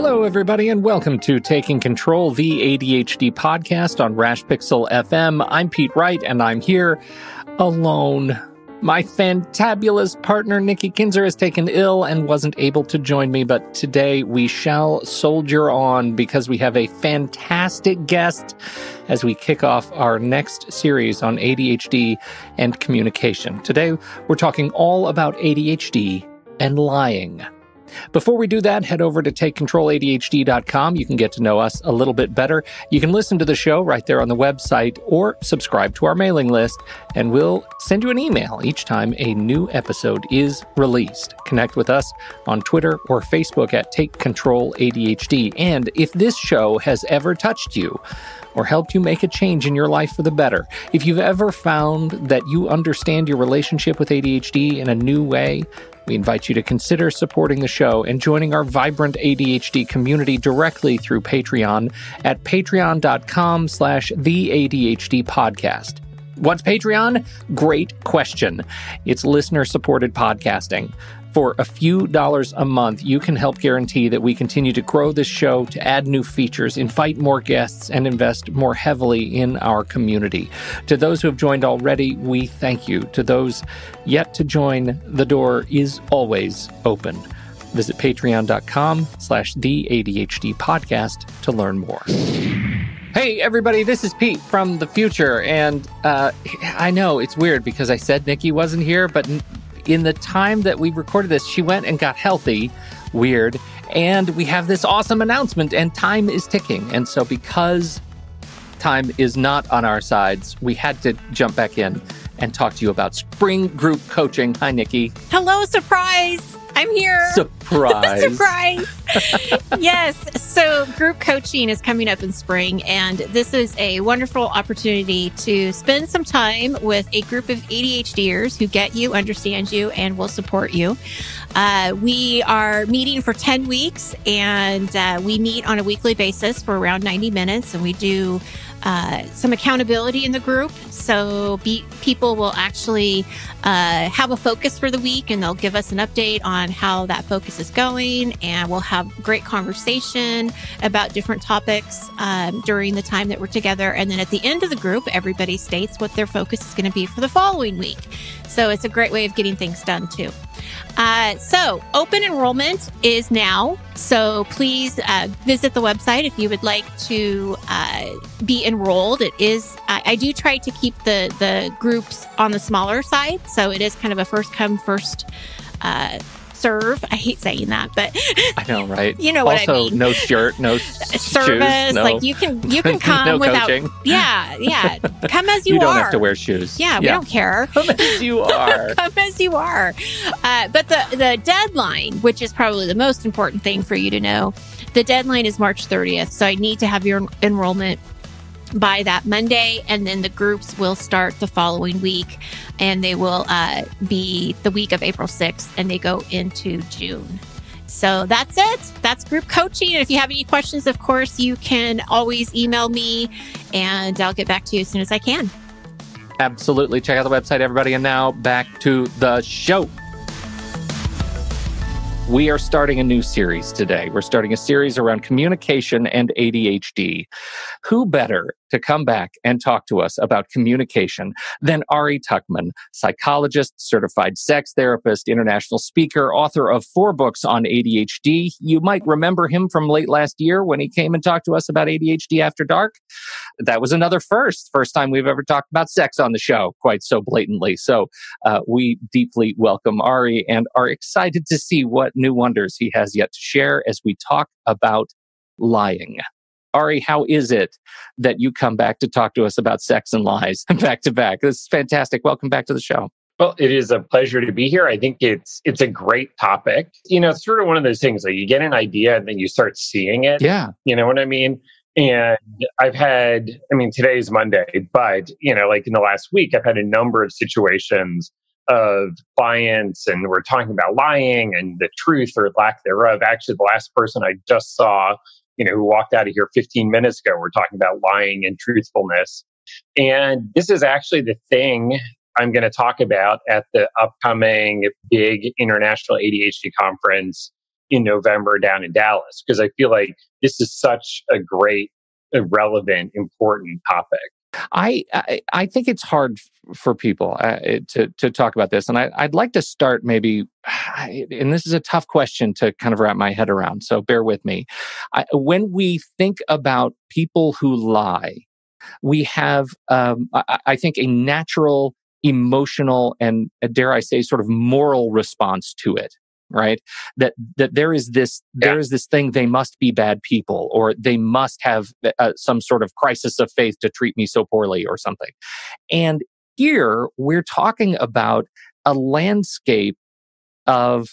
Hello, everybody, and welcome to Taking Control, the ADHD podcast on Rash Pixel FM. I'm Pete Wright, and I'm here alone. My fantabulous partner, Nikki Kinzer, is taken ill and wasn't able to join me, but today we shall soldier on because we have a fantastic guest as we kick off our next series on ADHD and communication. Today, we're talking all about ADHD and lying. Before we do that, head over to TakeControlADHD.com. You can get to know us a little bit better. You can listen to the show right there on the website or subscribe to our mailing list, and we'll send you an email each time a new episode is released. Connect with us on Twitter or Facebook at TakeControlADHD. And if this show has ever touched you or helped you make a change in your life for the better, if you've ever found that you understand your relationship with ADHD in a new way, we invite you to consider supporting the show and joining our vibrant ADHD community directly through Patreon at patreon.com/theadhdpodcast. What's Patreon? Great question. It's listener-supported podcasting. For a few dollars a month, you can help guarantee that we continue to grow this show, to add new features, invite more guests, and invest more heavily in our community. To those who have joined already, we thank you. To those yet to join, the door is always open. Visit patreon.com/theadhdpodcast to learn more. Hey, everybody, this is Pete from the future, and I know it's weird because I said Nikki wasn't here, but in the time that we recorded this, she went and got healthy. Weird. And we have this awesome announcement, and time is ticking. And so because time is not on our sides, we had to jump back in and talk to you about spring group coaching. Hi, Nikki. Hello, surprise. I'm here. Surprise. Surprise. Yes. So group coaching is coming up in spring, and this is a wonderful opportunity to spend some time with a group of ADHDers who get you, understand you, and will support you. We are meeting for 10 weeks, and we meet on a weekly basis for around 90 minutes, and we do some accountability in the group. So people will actually have a focus for the week, and they'll give us an update on how that focus is going, and we'll have great conversation about different topics during the time that we're together. And then at the end of the group, everybody states what their focus is going to be for the following week. So it's a great way of getting things done too. So open enrollment is now. So please visit the website if you would like to be enrolled. It is, I do try to keep the groups on the smaller side. So it is kind of a first come, first serve. I hate saying that, but I know, right? You know what also, I mean. No shirt, no service. Shoes, no, like you can come no without. coaching. Yeah. Come as you are. You don't have to wear shoes. Yeah, we don't care. Come as you are. Come as you are. But the deadline, which is probably the most important thing for you to know, the deadline is March 30th. So I need to have your enrollment by that Monday, and then the groups will start the following week, and they will be the week of April 6th, and they go into June. So that's it. That's group coaching. And if you have any questions, of course, you can always email me, and I'll get back to you as soon as I can. Absolutely. Check out the website, everybody. And now back to the show. We are starting a new series today. We're starting a series around communication and ADHD. Who better to come back and talk to us about communication than Ari Tuckman, psychologist, certified sex therapist, international speaker, author of 4 books on ADHD. You might remember him from late last year when he came and talked to us about ADHD After Dark. That was another first time we've ever talked about sex on the show, quite so blatantly. So we deeply welcome Ari and are excited to see what new wonders he has yet to share as we talk about lying. Ari, how is it that you come back to talk to us about sex and lies back to back? This is fantastic. Welcome back to the show. Well, it is a pleasure to be here. I think it's a great topic. You know, it's sort of one of those things like you get an idea and then you start seeing it. Yeah. You know what I mean? And today is Monday, but, like in the last week, I've had a number of situations of clients, and we're talking about lying and the truth or lack thereof. Actually, the last person I just saw, who walked out of here 15 minutes ago, we're talking about lying and truthfulness. And this is actually the thing I'm going to talk about at the upcoming big international ADHD conference in November down in Dallas, because I feel like this is such a great, relevant, important topic. I think it's hard for people to talk about this, and I'd like to start maybe, and this is a tough question to kind of wrap my head around, so bear with me. When we think about people who lie, we have, I think, a natural emotional and, dare I say, sort of moral response to it. Right? That there is this thing, they must be bad people, or they must have some sort of crisis of faith to treat me so poorly or something. And here we're talking about a landscape of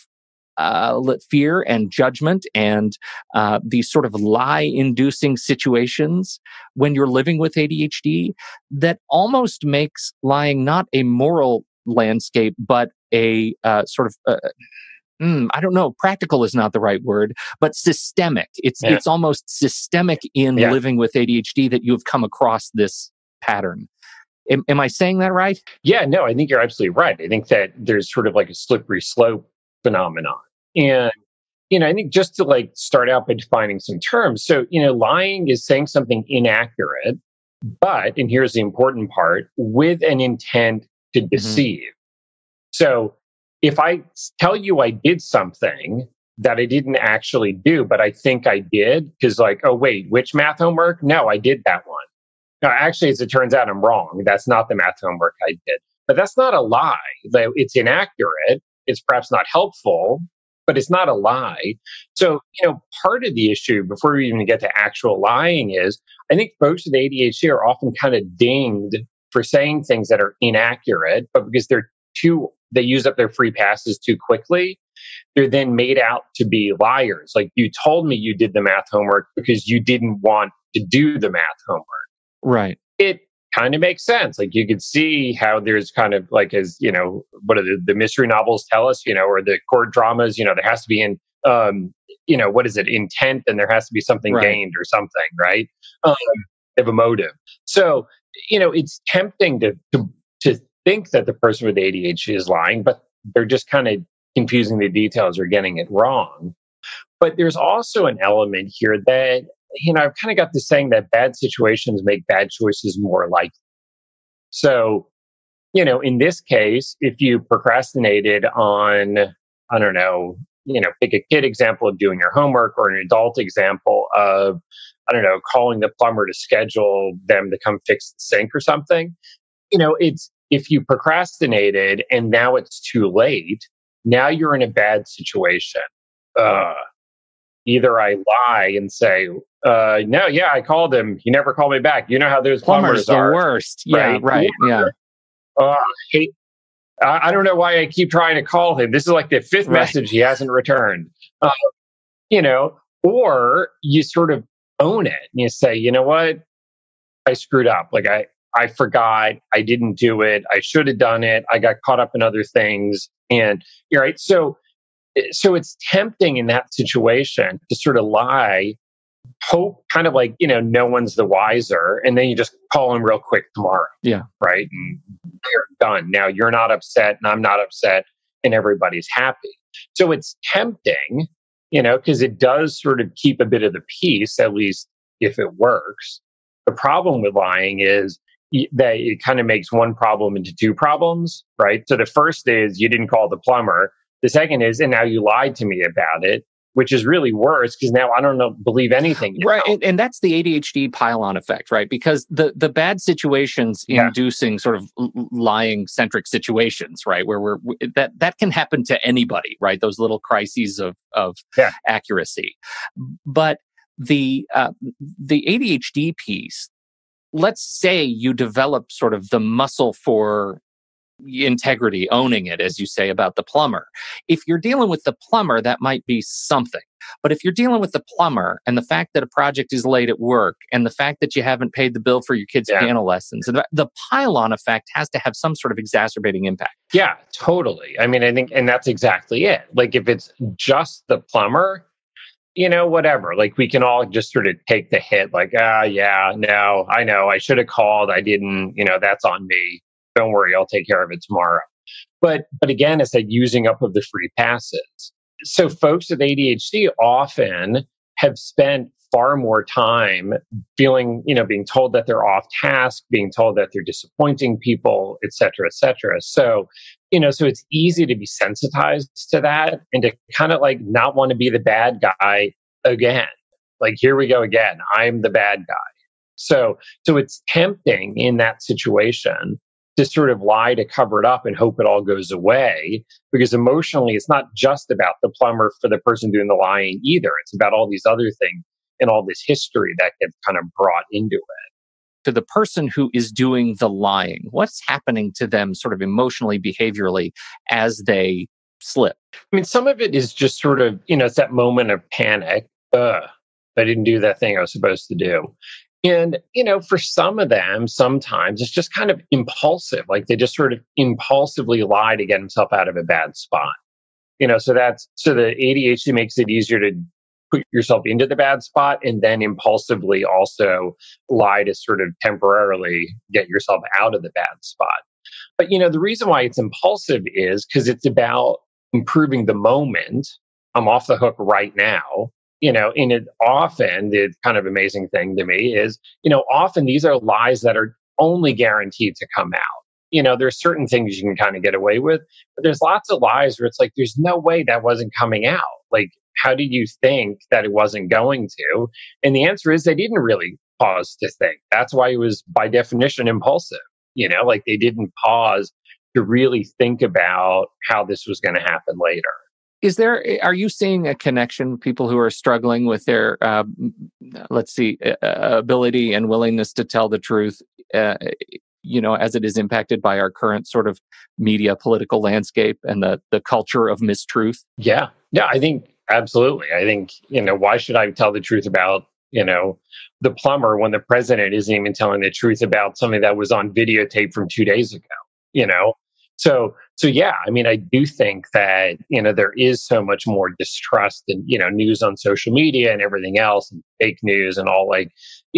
fear and judgment and these sort of lie-inducing situations when you're living with ADHD that almost makes lying not a moral landscape, but a sort of I don't know. Practical is not the right word, but systemic. It's almost systemic in living with ADHD that you've come across this pattern. Am I saying that right? Yeah, no, I think you're absolutely right. I think that there's sort of like a slippery slope phenomenon. And, I think just to like start out by defining some terms. So, lying is saying something inaccurate, but, and here's the important part, with an intent to deceive. So, if I tell you I did something that I didn't actually do, but I think I did, because like, oh, wait, which math homework? No, I did that one. No, actually, as it turns out, I'm wrong. That's not the math homework I did. But that's not a lie. It's inaccurate. It's perhaps not helpful, but it's not a lie. So, part of the issue before we even get to actual lying is I think folks with ADHD are often kind of dinged for saying things that are inaccurate, but because they use up their free passes too quickly, they're then made out to be liars. Like, you told me you did the math homework because you didn't want to do the math homework. Right. It kind of makes sense. Like, you could see how there's kind of like, as what do the mystery novels tell us, or the court dramas, there has to be what is it, intent, and there has to be something gained or something, right? They have a motive. So, it's tempting to think that the person with ADHD is lying, but they're just kind of confusing the details or getting it wrong. But there's also an element here that, I've kind of got this saying that bad situations make bad choices more likely. So, in this case, if you procrastinated on, I don't know, pick a kid example of doing your homework, or an adult example of, I don't know, calling the plumber to schedule them to come fix the sink or something, if you procrastinated and now it's too late, now you're in a bad situation. Either I lie and say, no, yeah, I called him. He never called me back. You know how those plumbers are. The worst. Yeah, right. Yeah. I don't know why I keep trying to call him. This is like the fifth message he hasn't returned. Or you sort of own it and you say, you know what? I screwed up. Like, I forgot. I didn't do it. I should have done it. I got caught up in other things. And you're right. So it's tempting in that situation to sort of lie, hope kind of like, no one's the wiser. And then you just call him real quick tomorrow. Yeah. Right. And you're done. Now you're not upset and I'm not upset and everybody's happy. So it's tempting, because it does sort of keep a bit of the peace, at least if it works. The problem with lying is that it kind of makes one problem into two problems, right? So the first is you didn't call the plumber. The second is, and now you lied to me about it, which is really worse because now I don't believe anything. Right. And that's the ADHD pile-on effect, right? Because the bad situations inducing sort of lying centric situations, right? Where that can happen to anybody, right? Those little crises of accuracy. But the ADHD piece, let's say you develop sort of the muscle for integrity, owning it, as you say about the plumber. If you're dealing with the plumber, that might be something. But if you're dealing with the plumber and the fact that a project is late at work and the fact that you haven't paid the bill for your kids' piano lessons, the pile-on effect has to have some sort of exacerbating impact. Yeah, totally. I mean, I think, and that's exactly it. Like, if it's just the plumber, whatever, like we can all just sort of take the hit, like, no, I know, I should have called. I didn't, that's on me. Don't worry, I'll take care of it tomorrow. But again, it's that using up of the free passes. So folks with ADHD often have spent far more time feeling, being told that they're off task, being told that they're disappointing people, et cetera, et cetera. So, so it's easy to be sensitized to that and to kind of like not want to be the bad guy again. Like, here we go again. I'm the bad guy. So it's tempting in that situation to sort of lie to cover it up and hope it all goes away, because emotionally it's not just about the plumber for the person doing the lying either. It's about all these other things and all this history that gets kind of brought into it. To the person who is doing the lying, what's happening to them sort of emotionally, behaviorally as they slip? I mean, some of it is just sort of, it's that moment of panic. I didn't do that thing I was supposed to do. And, for some of them, sometimes it's just kind of impulsive. Like they just sort of impulsively lie to get himself out of a bad spot. So the ADHD makes it easier to put yourself into the bad spot and then impulsively also lie to sort of temporarily get yourself out of the bad spot. But, the reason why it's impulsive is because it's about improving the moment. I'm off the hook right now. And it often, the kind of amazing thing to me is, often these are lies that are only guaranteed to come out. There's certain things you can kind of get away with, but there's lots of lies where it's like, there's no way that wasn't coming out. Like, how did you think that it wasn't going to? And the answer is they didn't really pause to think. That's why it was by definition impulsive. Like they didn't pause to really think about how this was going to happen later. Are you seeing a connection, people who are struggling with their, ability and willingness to tell the truth, as it is impacted by our current sort of media political landscape and the culture of mistruth? Yeah, I think absolutely. I think, why should I tell the truth about, the plumber when the president isn't even telling the truth about something that was on videotape from 2 days ago, So yeah, I mean, I do think that, there is so much more distrust and, news on social media and everything else and fake news and all, like,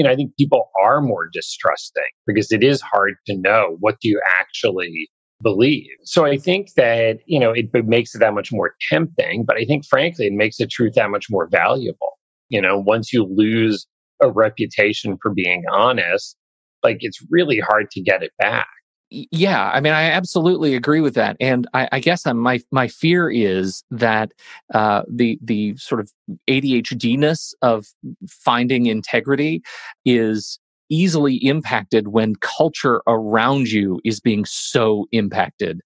I think people are more distrusting because it is hard to know what do you actually believe. So I think that, it makes it that much more tempting, but I think frankly, it makes the truth that much more valuable. Once you lose a reputation for being honest, like it's really hard to get it back. Yeah, I mean, I absolutely agree with that, and I guess my fear is that the sort of ADHD-ness of finding integrity is easily impacted when culture around you is being so impacted,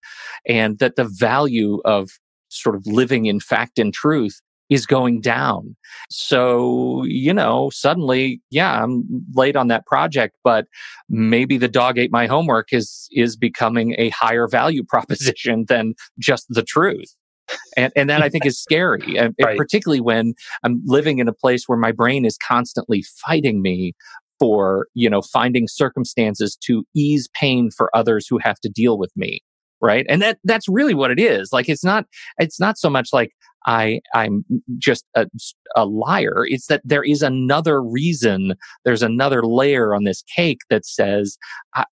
and that the value of sort of living in fact and truth is going down. So, suddenly, yeah, I'm late on that project, but maybe the dog ate my homework is becoming a higher value proposition than just the truth. And that I think is scary, and Right. particularly when I'm living in a place where my brain is constantly fighting me for, finding circumstances to ease pain for others who have to deal with me. Right. And that's really what it is. Like, it's not so much like I'm just a liar. It's that there is another reason. There's another layer on this cake that says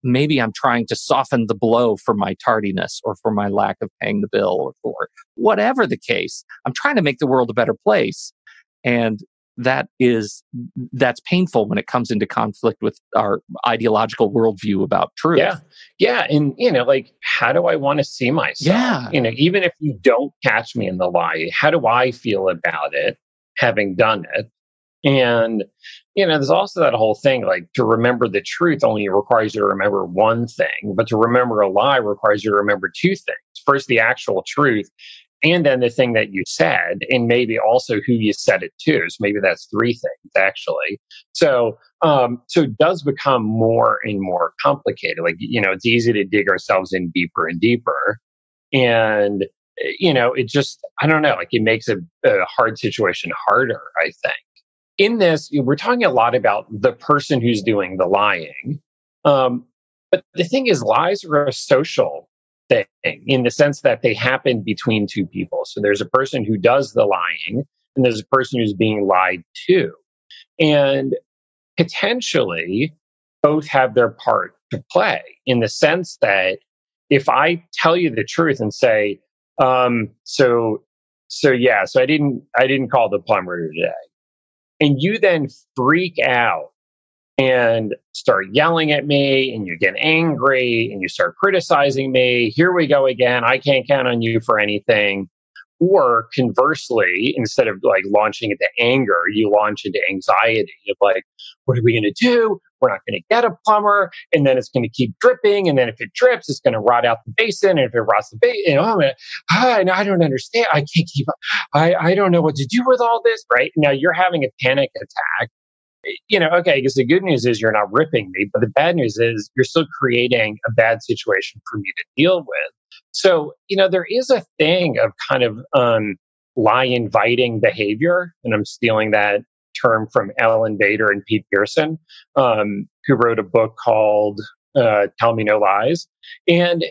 maybe I'm trying to soften the blow for my tardiness or for my lack of paying the bill or for whatever the case. I'm trying to make the world a better place. And that's painful when it comes into conflict with our ideological worldview about truth. Yeah. And, like, how do I want to see myself? Yeah. Even if you don't catch me in the lie, how do I feel about it, having done it? And, there's also that whole thing, like, to remember the truth only requires you to remember one thing, but to remember a lie requires you to remember two things. First, the actual truth, and then the thing that you said, and maybe also who you said it to. So maybe that's three things, actually. So it does become more and more complicated. Like, it's easy to dig ourselves in deeper and deeper. And, it just, I don't know, like it makes a hard situation harder, I think. In this, we're talking a lot about the person who's doing the lying. But the thing is, lies are a social thing in the sense that they happen between two people. So there's a person who does the lying and there's a person who's being lied to. And potentially both have their part to play in the sense that if I tell you the truth and say, so So I didn't call the plumber today. And you then freak out and start yelling at me, and you get angry and you start criticizing me. Here we go again. I can't count on you for anything. Or conversely, instead of like launching into anger, you launch into anxiety of like, what are we going to do? We're not going to get a plumber. And then it's going to keep dripping. And then if it drips, it's going to rot out the basin. And if it rots the basin, I don't understand. I can't keep up. I don't know what to do with all this. Right now, you're having a panic attack. Okay, because the good news is you're not ripping me, but the bad news is you're still creating a bad situation for me to deal with. So, there is a thing of kind of lie inviting behavior, and I'm stealing that term from Ellen Bader and Pete Pearson, who wrote a book called Tell Me No Lies. And,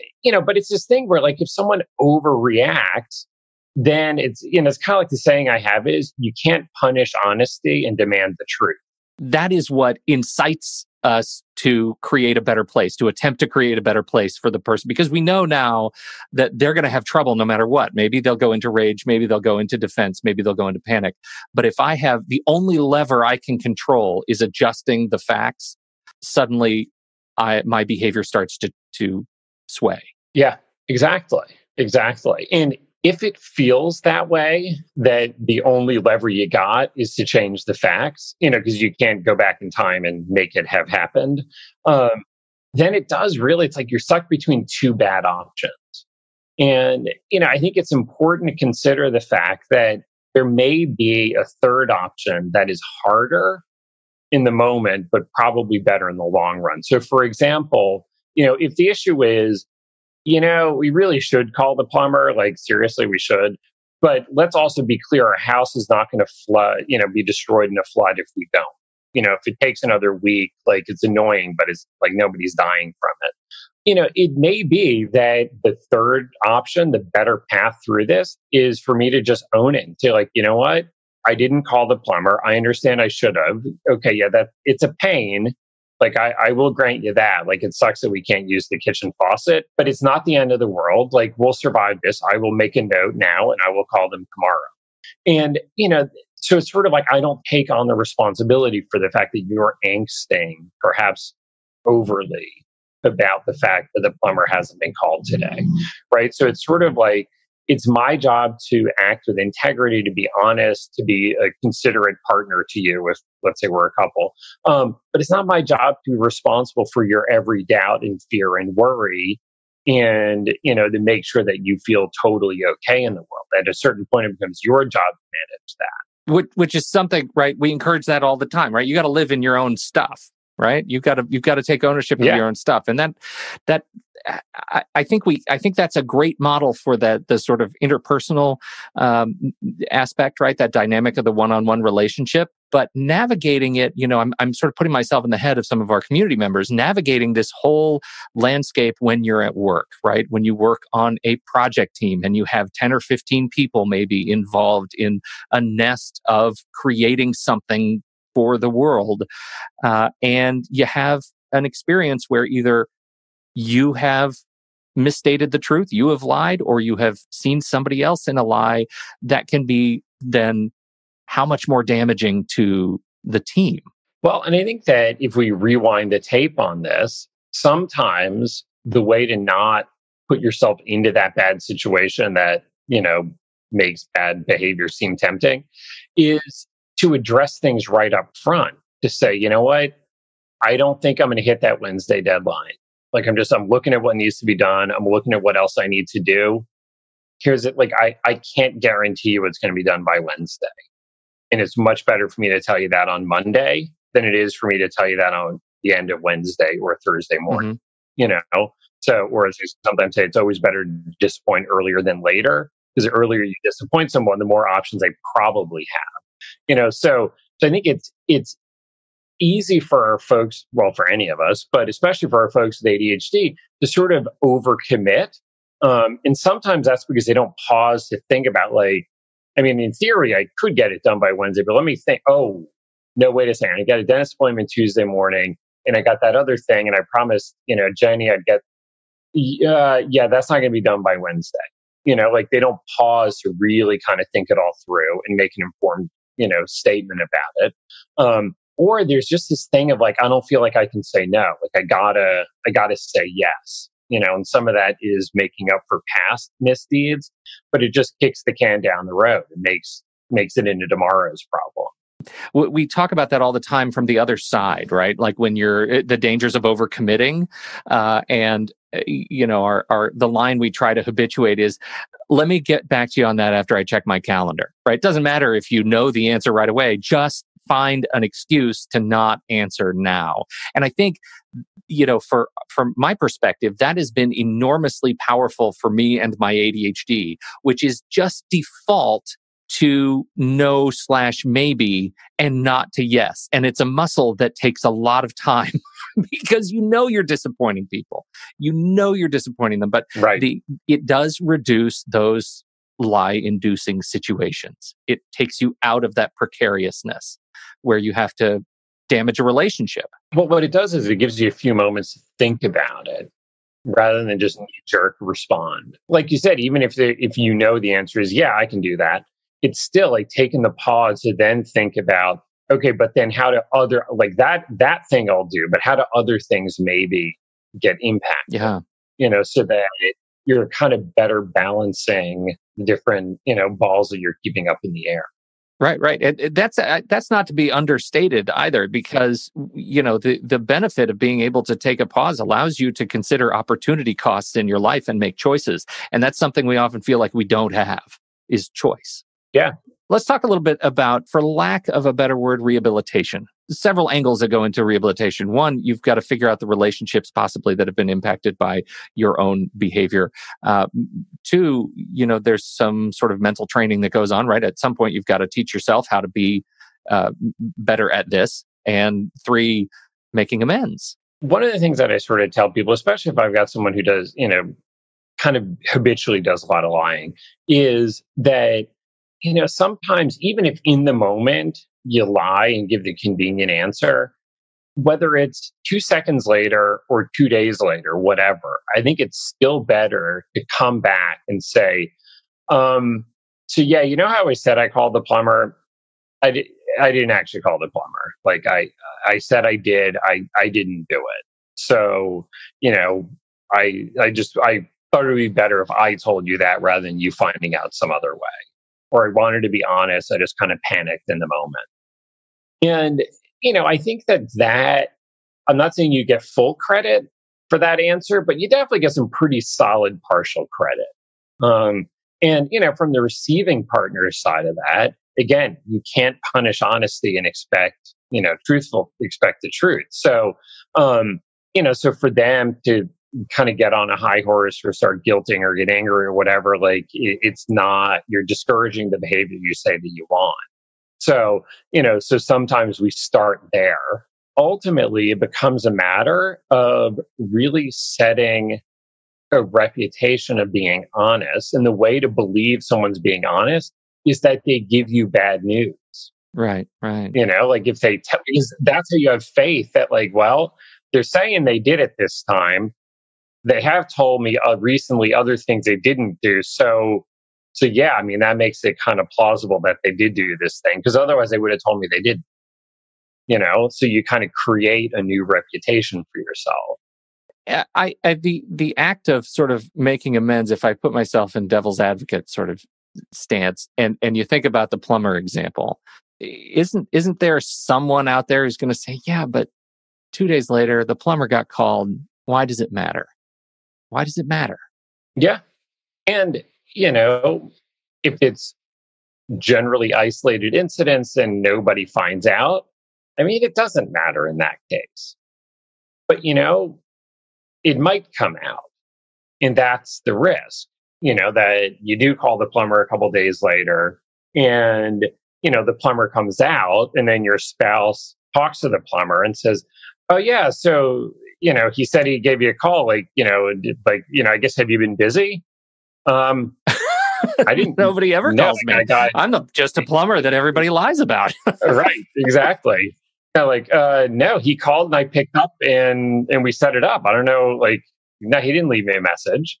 but it's this thing where like if someone overreacts, then it's kind of like the saying I have is you can't punish honesty and demand the truth. That is what incites us to create a better place, to attempt to create a better place for the person, because we know now that they're going to have trouble no matter what. Maybe they'll go into rage, maybe they'll go into defense, maybe they'll go into panic. But if I have the only lever I can control is adjusting the facts, suddenly my behavior starts to sway. Yeah, exactly. And if it feels that way, that the only lever you got is to change the facts, because you can't go back in time and make it have happened, then it does really, it's like you're stuck between two bad options. And, I think it's important to consider the fact that there may be a third option that is harder in the moment, but probably better in the long run. So, for example, if the issue is, we really should call the plumber. Like, seriously, we should. But let's also be clear, our house is not going to flood, be destroyed in a flood if we don't. If it takes another week, like it's annoying, but it's like nobody's dying from it. It may be that the third option, the better path through this is for me to just own it and say like, you know what? I didn't call the plumber. I understand I should have. Okay, yeah, it's a pain. Like, I will grant you that. Like, it sucks that we can't use the kitchen faucet, but it's not the end of the world. Like, we'll survive this. I will make a note now and I will call them tomorrow. And, so it's sort of like I don't take on the responsibility for the fact that you're angsting, perhaps overly, about the fact that the plumber hasn't been called today. Right. So it's sort of like, it's my job to act with integrity, to be honest, to be a considerate partner to you if, let's say, we're a couple. But it's not my job to be responsible for your every doubt and fear and worry and, to make sure that you feel totally okay in the world. At a certain point, it becomes your job to manage that. Which is something, right? We encourage that all the time, right? You got to live in your own stuff, right? You've got to take ownership of your own stuff. And that I think that's a great model for the sort of interpersonal aspect, right? That dynamic of the one-on-one relationship. But navigating it, I'm sort of putting myself in the head of some of our community members, navigating this whole landscape when you're at work, right? When you work on a project team and you have 10 or 15 people maybe involved in a nest of creating something for the world. And you have an experience where either you have misstated the truth, you have lied, or you have seen somebody else in a lie, that can be then how much more damaging to the team. Well, and I think that if we rewind the tape on this, sometimes the way to not put yourself into that bad situation that, makes bad behavior seem tempting is to address things right up front, to say, you know what, I don't think I'm going to hit that Wednesday deadline. Like, I'm looking at what needs to be done. I'm looking at what else I need to do. Here's it. Like, I can't guarantee you it's going to be done by Wednesday. And it's much better for me to tell you that on Monday than it is for me to tell you that on the end of Wednesday or Thursday morning, So, or as you sometimes say, it's always better to disappoint earlier than later, because the earlier you disappoint someone, the more options they probably have, So I think it's easy for our folks, well, for any of us, but especially for our folks with ADHD, to sort of overcommit. And sometimes that's because they don't pause to think about, like, I mean, in theory, I could get it done by Wednesday, but let me think, oh, no, wait a second. I got a dentist appointment Tuesday morning, and I got that other thing, and I promised, Jenny, I'd get, that's not going to be done by Wednesday. Like they don't pause to really kind of think it all through and make an informed, statement about it. Or there's just this thing of like, I don't feel like I can say no. Like I gotta say yes. And some of that is making up for past misdeeds, but it just kicks the can down the road and makes it into tomorrow's problem. We talk about that all the time from the other side, right? Like when you're the dangers of overcommitting, and the line we try to habituate is, let me get back to you on that after I check my calendar, right? It doesn't matter if you know the answer right away, just find an excuse to not answer now. And I think, from my perspective, that has been enormously powerful for me and my ADHD, which is just default to no/maybe and not to yes. And it's a muscle that takes a lot of time because you're disappointing people. You're disappointing them. But right. It does reduce those lie-inducing situations. It takes you out of that precariousness where you have to damage a relationship. Well, what it does is it gives you a few moments to think about it rather than just knee-jerk respond. Like you said, even if the answer is, yeah, I can do that, it's still like taking the pause to then think about, okay, but then how do other, like that thing I'll do, but how do other things maybe get impacted? Yeah. So that you're kind of better balancing the different, balls that you're keeping up in the air. Right. That's not to be understated either, because, the benefit of being able to take a pause allows you to consider opportunity costs in your life and make choices. And that's something we often feel like we don't have, is choice. Yeah. Let's talk a little bit about, for lack of a better word, rehabilitation. Several angles that go into rehabilitation. One, you've got to figure out the relationships possibly that have been impacted by your own behavior. Two, there's some sort of mental training that goes on, right? At some point, you've got to teach yourself how to be better at this. And three, making amends. One of the things that I sort of tell people, especially if I've got someone who does, kind of habitually does a lot of lying, is that sometimes even if in the moment you lie and give the convenient answer, whether it's 2 seconds later or 2 days later, whatever, I think it's still better to come back and say, so yeah, how I said I called the plumber? I didn't actually call the plumber. Like I said I did, I didn't do it. So, I thought it would be better if I told you that rather than you finding out some other way. Or I wanted to be honest. I just kind of panicked in the moment. And, I think that I'm not saying you get full credit for that answer, but you definitely get some pretty solid partial credit. And, from the receiving partner's side of that, again, you can't punish honesty and expect the truth. So, so for them to kind of get on a high horse or start guilting or get angry or whatever, like it's not, you're discouraging the behavior you say that you want. So, so sometimes we start there. Ultimately, it becomes a matter of really setting a reputation of being honest. And the way to believe someone's being honest is that they give you bad news. Right. Like if they that's how you have faith that like, well, they're saying they did it this time. They have told me recently other things they didn't do. So yeah, I mean, that makes it kind of plausible that they did do this thing, because otherwise they would have told me they didn't. So you kind of create a new reputation for yourself. The act of sort of making amends, if I put myself in devil's advocate sort of stance, and you think about the plumber example, isn't there someone out there who's going to say, yeah, but 2 days later the plumber got called. Why does it matter? Why does it matter? Yeah. And, if it's generally isolated incidents and nobody finds out, I mean, it doesn't matter in that case. But, it might come out. And that's the risk, that you do call the plumber a couple of days later and, the plumber comes out and then your spouse talks to the plumber and says, oh, yeah, so, he said he gave you a call, I guess, have you been busy? I didn't. Nobody ever calls me. I'm just a plumber that everybody lies about. Right. Exactly. No, he called and I picked up and we set it up. I don't know. No, he didn't leave me a message.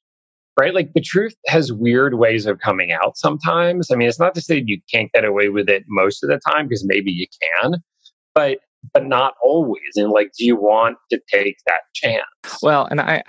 right? Like the truth has weird ways of coming out sometimes. I mean, it's not to say you can't get away with it most of the time, because maybe you can, but not always. And like, do you want to take that chance? Well, and I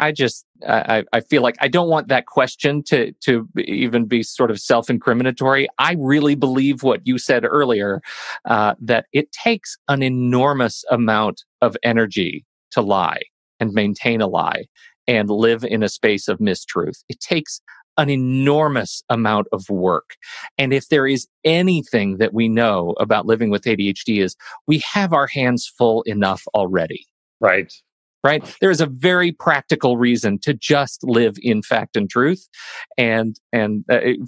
feel like I don't want that question to even be sort of self-incriminatory. I really believe what you said earlier, that it takes an enormous amount of energy to lie and maintain a lie and live in a space of mistruth. It takes an enormous amount of work. And if there is anything that we know about living with ADHD, is we have our hands full enough already. Right. Right? There is a very practical reason to just live in fact and truth. And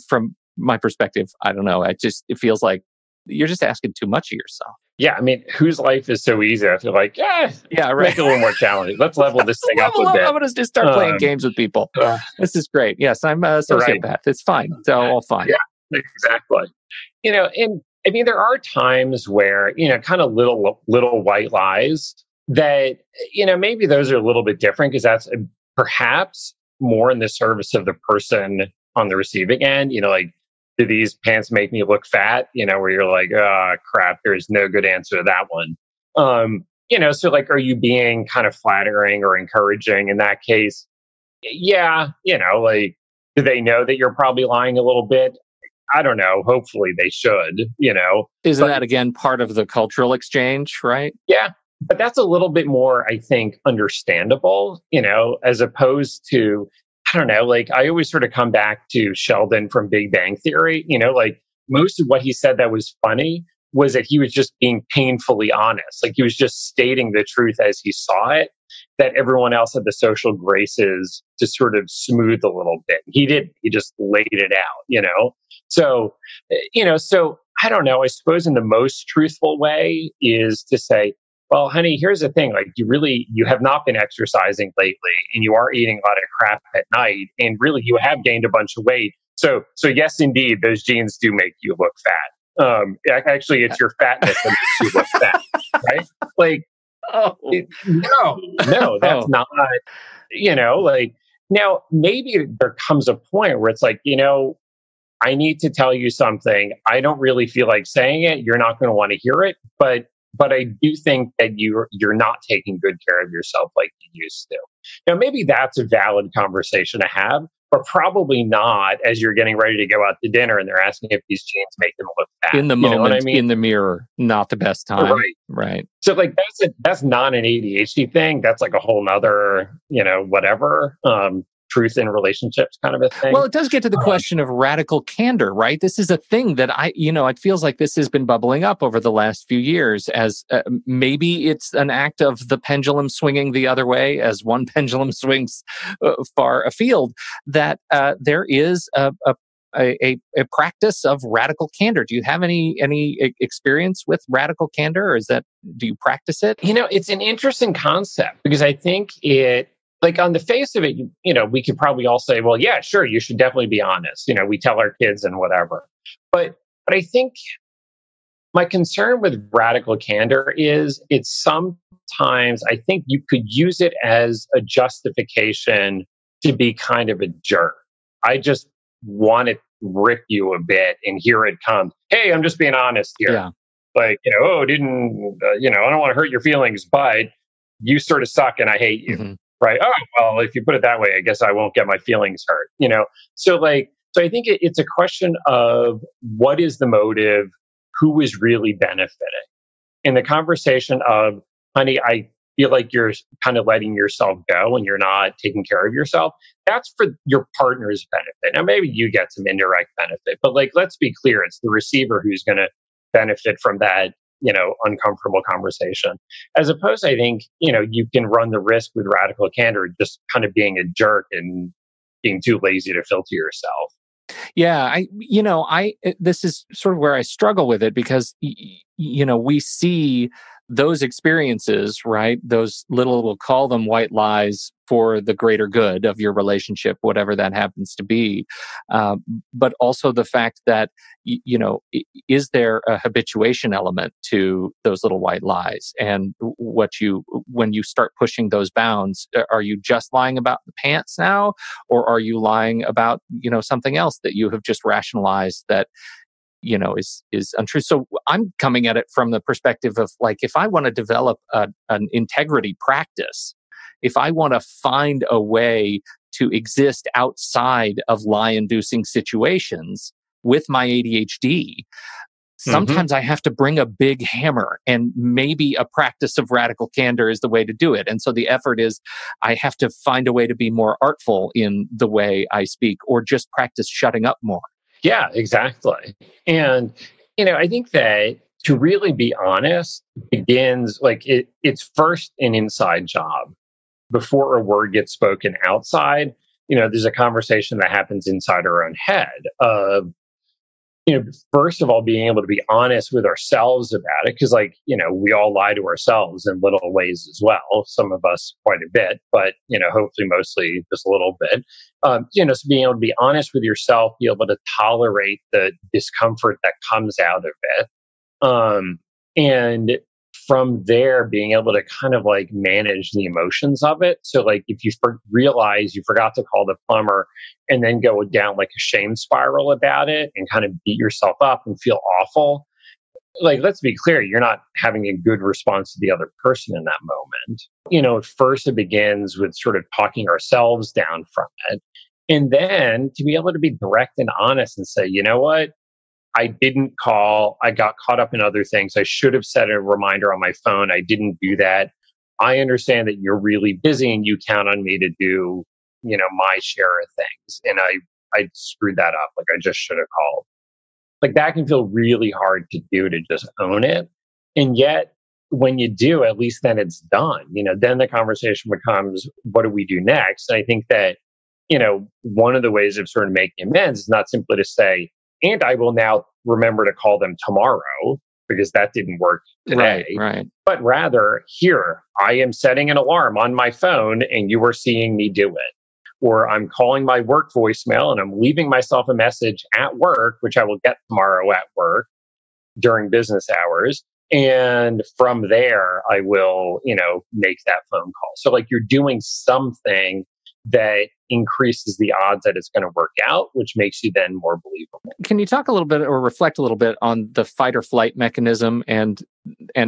from my perspective, I don't know. It feels like you're just asking too much of yourself. Yeah, I mean, whose life is so easy? I feel like, right. Make it a little more challenging. Let's level this thing up a bit. I'm going to just start playing games with people. This is great. Yes, I'm a sociopath. Right. It's fine. It's all fine. Yeah, exactly. And I mean, there are times where, kind of little white lies that, maybe those are a little bit different, because that's perhaps more in the service of the person on the receiving end. Like, do these pants make me look fat? Where you're like, oh, crap, there's no good answer to that one. So like, are you being kind of flattering or encouraging in that case? Yeah, like, do they know that you're probably lying a little bit? I don't know. Hopefully they should, Isn't that, again, part of the cultural exchange, right? Yeah. But that's a little bit more, I think, understandable, as opposed to, I don't know, like I always sort of come back to Sheldon from Big Bang Theory, like most of what he said that was funny was that he was just being painfully honest. Like he was just stating the truth as he saw it, that everyone else had the social graces to sort of smooth a little bit. He didn't, he just laid it out, So, so I don't know, I suppose in the most truthful way is to say, well, honey, here's the thing. Like you have not been exercising lately, and you are eating a lot of crap at night, and really you have gained a bunch of weight. So yes, indeed, those genes do make you look fat. Actually, it's your fatness that makes you look fat, right? Like, no, that's not, like, now maybe there comes a point where it's like, I need to tell you something. I don't really feel like saying it. You're not going to want to hear it, but I do think that you're not taking good care of yourself like you used to. Now, maybe that's a valid conversation to have, but probably not as you're getting ready to go out to dinner and they're asking if these jeans make them look fat. In the moment, in the mirror, not the best time. Right. So like that's not an ADHD thing. That's like a whole nother, whatever. Truth in relationships kind of a thing. Well, it does get to the question of radical candor, right? This is a thing that it feels like this has been bubbling up over the last few years as maybe it's an act of the pendulum swinging the other way as one pendulum swings far afield, that there is a practice of radical candor. Do you have any experience with radical candor, or do you practice it? It's an interesting concept because I think like on the face of it, we could probably all say, well, yeah, sure, you should definitely be honest. We tell our kids and whatever. But I think my concern with radical candor is it's sometimes I think you could use it as a justification to be kind of a jerk. I just want to rip you a bit, and here it comes. Hey, I'm just being honest here. Yeah. Like, I don't want to hurt your feelings, but you sort of suck and I hate you. Mm-hmm. Right. Oh, well, if you put it that way, I guess I won't get my feelings hurt, So I think it's a question of what is the motive, who is really benefiting. In the conversation of, honey, I feel like you're kind of letting yourself go and you're not taking care of yourself. That's for your partner's benefit. Now, maybe you get some indirect benefit, but like, let's be clear, it's the receiver who's going to benefit from that uncomfortable conversation. As opposed, I think, you can run the risk with radical candor, just kind of being a jerk and being too lazy to filter yourself. Yeah, this is sort of where I struggle with it because, we see those experiences, right? Those little, we'll call them white lies for the greater good of your relationship, whatever that happens to be. But also the fact that, is there a habituation element to those little white lies? And when you start pushing those bounds, are you just lying about the pants now? Or are you lying about, something else that you have just rationalized that, is untrue? So I'm coming at it from the perspective of, like, if I want to develop an integrity practice, if I want to find a way to exist outside of lie-inducing situations with my ADHD, sometimes I have to bring a big hammer, and maybe a practice of radical candor is the way to do it. And so the effort is, I have to find a way to be more artful in the way I speak, or just practice shutting up more. Yeah, exactly. And, I think that to really be honest begins it's first an inside job before a word gets spoken outside. There's a conversation that happens inside our own head of, first of all, being able to be honest with ourselves about it. Cause we all lie to ourselves in little ways as well. Some of us quite a bit, but, hopefully mostly just a little bit. So being able to be honest with yourself, be able to tolerate the discomfort that comes out of it. And from there, being able to kind of manage the emotions of it. So if you realize you forgot to call the plumber and then go down a shame spiral about it and kind of beat yourself up and feel awful, let's be clear, you're not having a good response to the other person in that moment. At first it begins with sort of talking ourselves down from it. And then to be able to be direct and honest and say, you know what? I didn't call. I got caught up in other things. I should have set a reminder on my phone. I didn't do that. I understand that you're really busy and you count on me to do, my share of things. And I screwed that up. I just should have called. That can feel really hard to do, to just own it. And yet when you do, at least then it's done. Then the conversation becomes, what do we do next? And I think that, one of the ways of sort of making amends is not simply to say, and I will now remember to call them tomorrow, because that didn't work today. Right. But rather, here, I am setting an alarm on my phone and you are seeing me do it. Or I'm calling my work voicemail and I'm leaving myself a message at work, which I will get tomorrow at work during business hours. And from there, I will, make that phone call. So you're doing something that increases the odds that it's going to work out, which makes you then more believable. Can you talk a little bit or reflect a little bit on the fight or flight mechanism and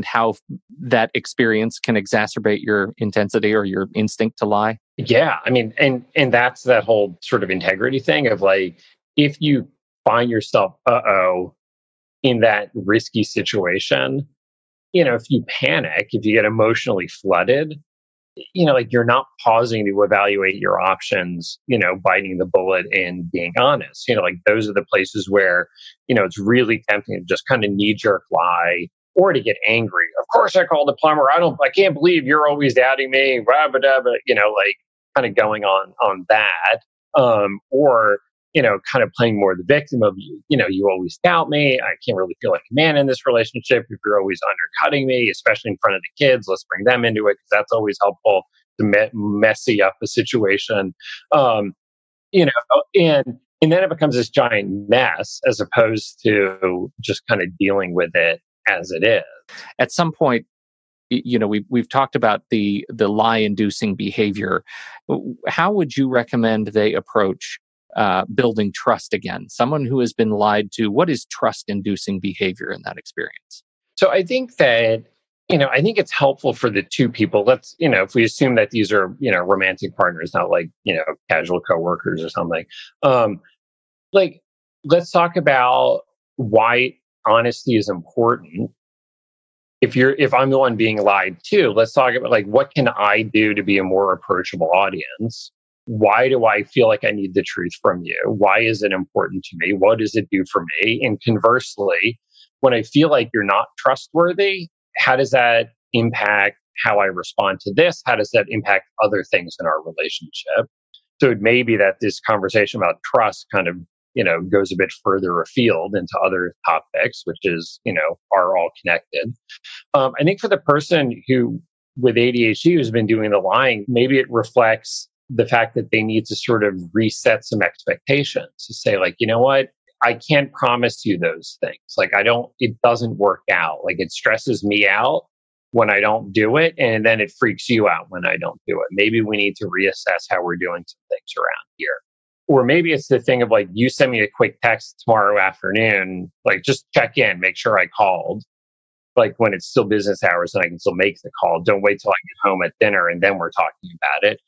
how that experience can exacerbate your intensity or your instinct to lie? Yeah. I mean, and that's that whole sort of integrity thing of if you find yourself, in that risky situation, if you panic, if you get emotionally flooded, you're not pausing to evaluate your options, biting the bullet and being honest. Those are the places where, it's really tempting to just kind of knee-jerk lie or to get angry. Of course I called the plumber. I can't believe you're always doubting me, blah, blah, blah, kind of going on that. Or, kind of playing more the victim of, you always doubt me. I can't really feel like a man in this relationship if you're always undercutting me, especially in front of the kids. Let's bring them into it, because that's always helpful to messy up a situation. And then it becomes this giant mess as opposed to just kind of dealing with it as it is. At some point, we've talked about the lie-inducing behavior. How would you recommend they approach building trust again? Someone who has been lied to, what is trust-inducing behavior in that experience? So I think that, I think it's helpful for the two people. Let's, if we assume that these are, romantic partners, not casual coworkers or something. Let's talk about why honesty is important. If I'm the one being lied to, let's talk about what can I do to be a more approachable audience? Why do I feel like I need the truth from you? Why is it important to me? What does it do for me? And conversely, when I feel like you're not trustworthy, how does that impact how I respond to this? How does that impact other things in our relationship? So it may be that this conversation about trust kind of goes a bit further afield into other topics, which is, are all connected. I think for the person who with ADHD who's been doing the lying, maybe it reflects the fact that they need to sort of reset some expectations to say, like, you know what? I can't promise you those things. Like, it doesn't work out. Like, it stresses me out when I don't do it. And then it freaks you out when I don't do it. Maybe we need to reassess how we're doing some things around here. Or maybe it's the thing of like, you send me a quick text tomorrow afternoon, like just check in, make sure I called. Like when it's still business hours and I can still make the call. Don't wait till I get home at dinner and then we're talking about it.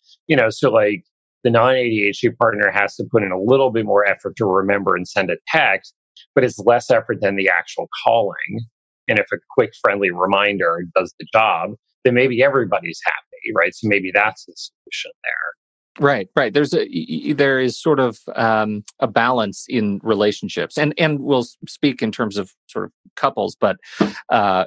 So like the non-ADHD partner has to put in a little bit more effort to remember and send a text, but it's less effort than the actual calling. And if a quick friendly reminder does the job, then maybe everybody's happy, right? So maybe that's the solution there. Right. There is sort of a balance in relationships, and we'll speak in terms of sort of couples, but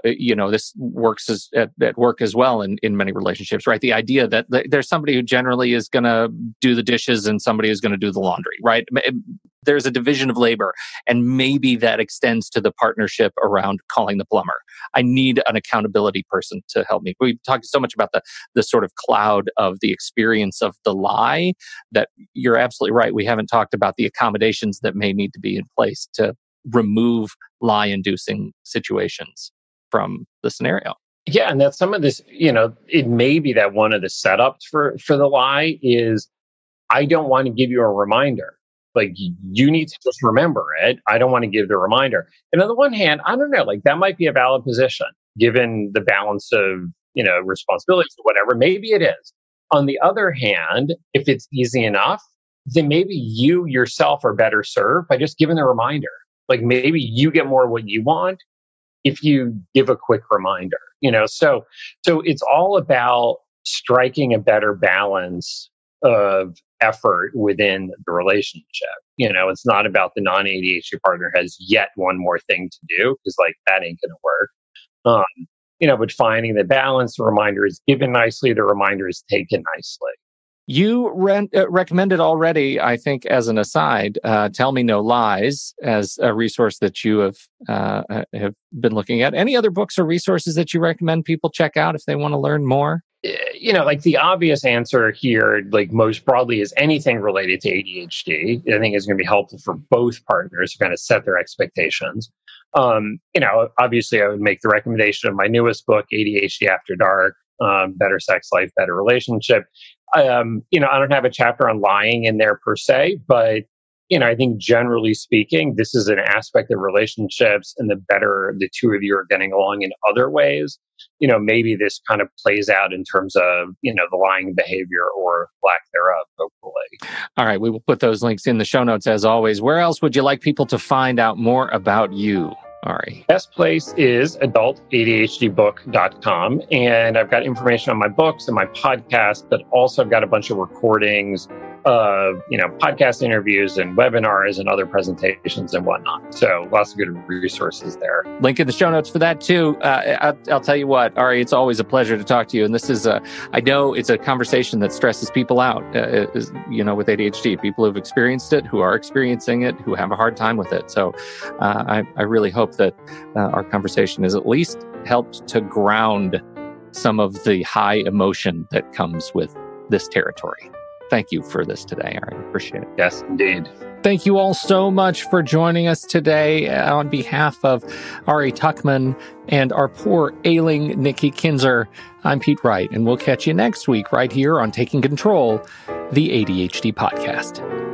this works at work as well in many relationships, right? The idea that there's somebody who generally is going to do the dishes and somebody who's going to do the laundry, right? There's a division of labor, and maybe that extends to the partnership around calling the plumber. I need an accountability person to help me. We talked so much about the sort of cloud of the experience of the lie that you're absolutely right. We haven't talked about the accommodations that may need to be in place to remove lie-inducing situations from the scenario. Yeah, and that's some of this, it may be that one of the setups for the lie is, I don't want to give you a reminder. Like, you need to just remember it. I don't want to give the reminder. And on the one hand, I don't know, like that might be a valid position given the balance of, responsibilities or whatever. Maybe it is. On the other hand, if it's easy enough, then maybe you yourself are better served by just giving the reminder. Like maybe you get more what you want if you give a quick reminder, So it's all about striking a better balance of effort within the relationship. It's not about the non-ADHD partner has yet one more thing to do, because like that ain't going to work. But finding the balance, the reminder is given nicely, the reminder is taken nicely. You recommended already, I think, as an aside, Tell Me No Lies as a resource that you have been looking at. Any other books or resources that you recommend people check out if they want to learn more? Like the obvious answer here, like most broadly, is anything related to ADHD. I think is going to be helpful for both partners to kind of set their expectations. Obviously I would make the recommendation of my newest book, ADHD After Dark, Better Sex Life, Better Relationship. I don't have a chapter on lying in there per se, but I think generally speaking, this is an aspect of relationships, and the better the two of you are getting along in other ways, maybe this kind of plays out in terms of, the lying behavior or lack thereof, hopefully. All right. We will put those links in the show notes as always. Where else would you like people to find out more about you, Ari? Best place is adultadhdbook.com. And I've got information on my books and my podcast, but also I've got a bunch of recordings of, podcast interviews and webinars and other presentations and whatnot. So lots of good resources there. Link in the show notes for that too. I'll tell you what, Ari, it's always a pleasure to talk to you. And this is I know it's a conversation that stresses people out, with ADHD, people who've experienced it, who are experiencing it, who have a hard time with it. So I really hope that our conversation has at least helped to ground some of the high emotion that comes with this territory. Thank you for this today, Ari. Appreciate it. Yes, indeed. Thank you all so much for joining us today. On behalf of Ari Tuckman and our poor ailing Nikki Kinzer, I'm Pete Wright, and we'll catch you next week right here on Taking Control, the ADHD podcast.